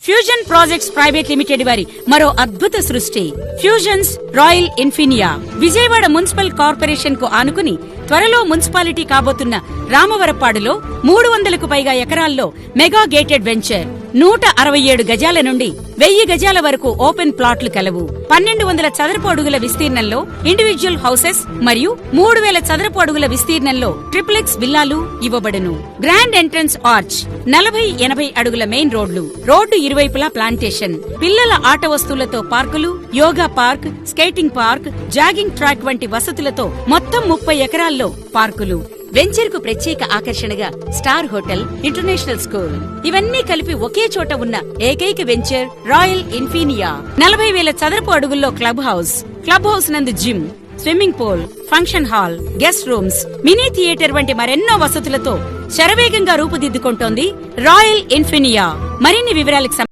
Fusion projects private limited వారి మరో అద్భుత సృష్టి fusions royal ఇన్ఫినియా. Vijayawada municipal corporation కు ఆనుకుని త్వరలో మున్సిపాలిటీ కాబోతున్న రామవరపాడులో 300కు పైగా ఎకరాల్లో మెగా గేటెడ్ వెంచర్. 167 గజాల నుండి 1000 గజాల వరకు ఓపెన్ ప్లాట్లు కలవు. 1200 చదరపు అడుగుల విస్తీర్ణంలో ఇండివిడ్యువల్ హౌసెస్ మరియు 3000 చదరపు అడుగుల విస్తీర్ణంలో ట్రిప్లెక్స్ విల్లాలు ఇవ్వబడును. గ్రాండ్ ఎంట్రన్స్ ఆర్చ్, 40-80 అడుగుల మెయిన్ రోడ్డు ఇరువైపులా ప్లాంటేషన్, పిల్లల ఆట వస్తువులతో పార్కులు, yoga park, skating park, jogging track వంటి వసతులతో మొత్తం 30 ఎకరాల్లో పార్కులు. వెంచర్ కు ప్రత్యేక ఆకర్షణగా స్టార్ హోటల్, ఇంటర్నేషనల్ స్కూల్ ఇవన్నీ కలిపి ఒకే చోట ఉన్న ఏకైక వెంచర్ రాయల్ ఇన్ఫినియా. 40,000 చదరపు అడుగుల్లో క్లబ్ హౌస్ నందు gym, swimming pool, function hall, guest rooms, mini theatre వంటి మరెన్నో వసతులతో శరవేగంగా రూపుదిద్దుకుంటోంది రాయల్ ఇన్ఫినియా. మరిన్ని వివరాలకు